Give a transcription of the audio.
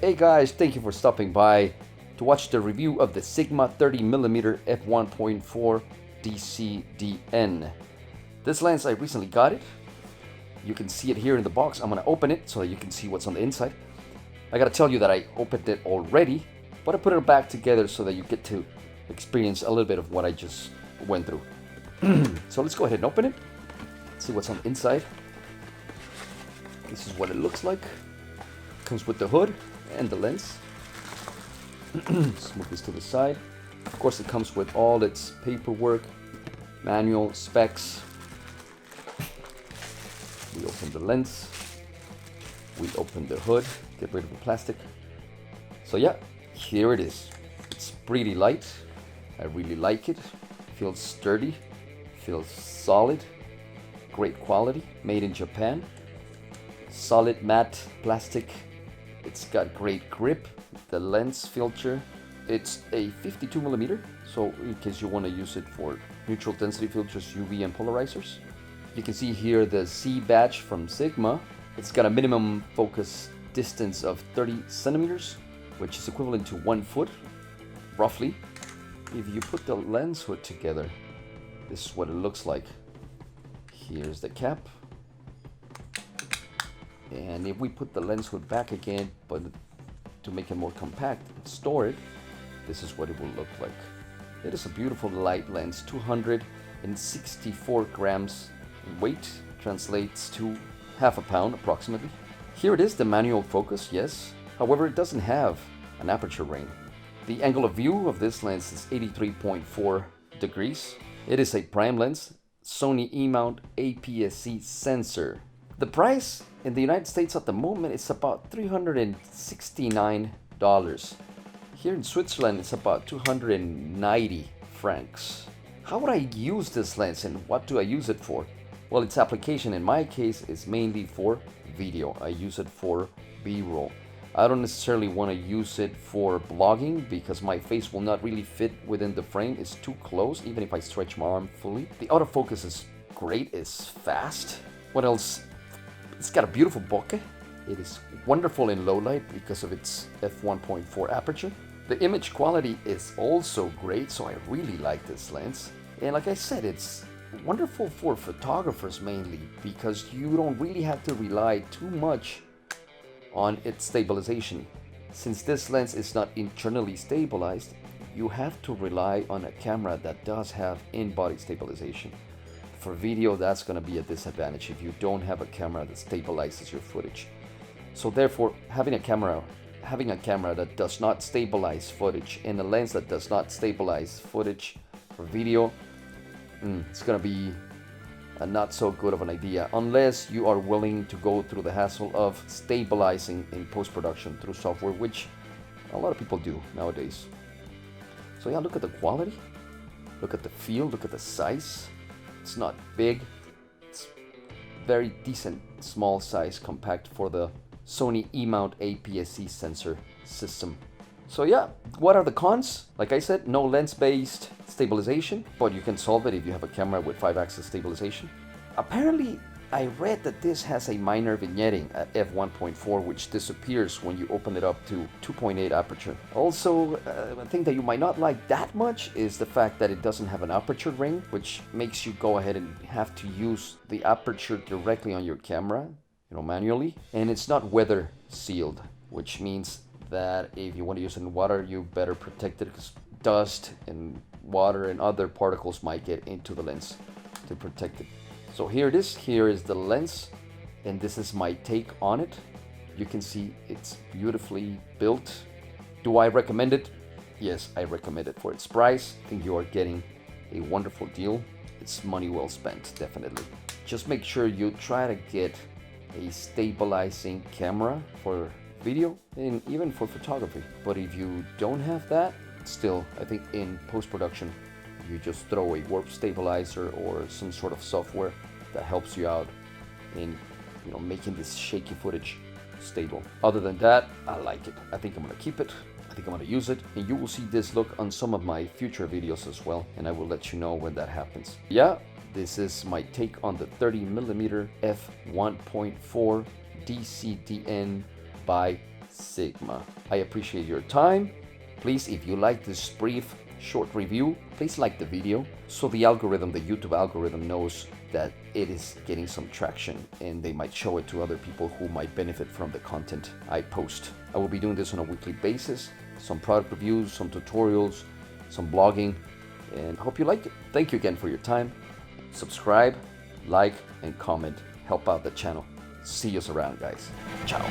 Hey guys, thank you for stopping by to watch the review of the Sigma 30mm f1.4 DCDN. This lens, I recently got it. You can see it here in the box. I'm gonna open it so that you can see what's on the inside. I gotta tell you that I opened it already, but I put it back together so that you get to experience a little bit of what I just went through. So let's go ahead and open it. See what's on the inside. This is what it looks like. Comes with the hood and the lens. Let's move this to the side. Of course, it comes with all its paperwork, manual, specs. We open the lens. We open the hood, get rid of the plastic. So yeah, here it is. It's pretty light. I really like it. Feels sturdy, feels solid, great quality, made in Japan. Solid matte plastic. It's got great grip. The lens filter, it's a 52mm, so in case you want to use it for neutral density filters, UV and polarizers. You can see here the C badge from Sigma. It's got a minimum focus distance of 30 centimeters, which is equivalent to 1 foot, roughly. If you put the lens hood together, this is what it looks like. Here's the cap. And if we put the lens hood back again, but to make it more compact and store it, this is what it will look like. It is a beautiful light lens, 264 grams in weight, translates to half a pound approximately. Here it is, the manual focus, yes. However, it doesn't have an aperture ring. The angle of view of this lens is 83.4 degrees. It is a prime lens, Sony E-mount APS-C sensor. The price in the United States at the moment is about $369. Here in Switzerland, it's about 290 francs. How would I use this lens and what do I use it for? Well, its application in my case is mainly for video. I use it for B-roll. I don't necessarily want to use it for blogging because my face will not really fit within the frame. It's too close, even if I stretch my arm fully. The autofocus is great, it's fast. What else? It's got a beautiful bokeh. It is wonderful in low light because of its f1.4 aperture. The image quality is also great, so I really like this lens. And like I said, it's wonderful for photographers mainly because you don't really have to rely too much on its stabilization. Since this lens is not internally stabilized, you have to rely on a camera that does have in-body stabilization. For video, that's going to be a disadvantage if you don't have a camera that stabilizes your footage. So therefore, having a camera that does not stabilize footage and a lens that does not stabilize footage for video, it's going to be a not so good of an idea unless you are willing to go through the hassle of stabilizing in post-production through software, which a lot of people do nowadays. So yeah, look at the quality, look at the feel, look at the size. It's not big, it's very decent, small size, compact for the Sony E-mount APS-C sensor system. So yeah, what are the cons? Like I said, no lens-based stabilization, but you can solve it if you have a camera with 5-axis stabilization. Apparently, I read that this has a minor vignetting at f1.4, which disappears when you open it up to 2.8 aperture. Also, a thing that you might not like that much is the fact that it doesn't have an aperture ring, which makes you go ahead and have to use the aperture directly on your camera, manually. And it's not weather sealed, which means that if you want to use it in water, you better protect it because dust and water and other particles might get into the lens to protect it. So here it is. Here is the lens, and this is my take on it. You can see it's beautifully built. Do I recommend it? Yes, I recommend it for its price. I think you are getting a wonderful deal. It's money well spent, definitely. Just make sure you try to get a stabilizing camera for video and even for photography. But if you don't have that, still, I think in post-production, you just throw a warp stabilizer or some sort of software that helps you out in making this shaky footage stable. Other than that, I like it. I think I'm gonna keep it. I think I'm gonna use it, and you will see this look on some of my future videos as well, and I will let you know when that happens. Yeah, this is my take on the 30mm f1.4 DCDN by Sigma. I appreciate your time. Please, if you like this brief, short review, please like the video so the algorithm, the YouTube algorithm knows that it is getting some traction and they might show it to other people who might benefit from the content I post. I will be doing this on a weekly basis, some product reviews, some tutorials, some blogging, and I hope you like it. Thank you again for your time. Subscribe, like, and comment. Help out the channel. See us around, guys. Ciao.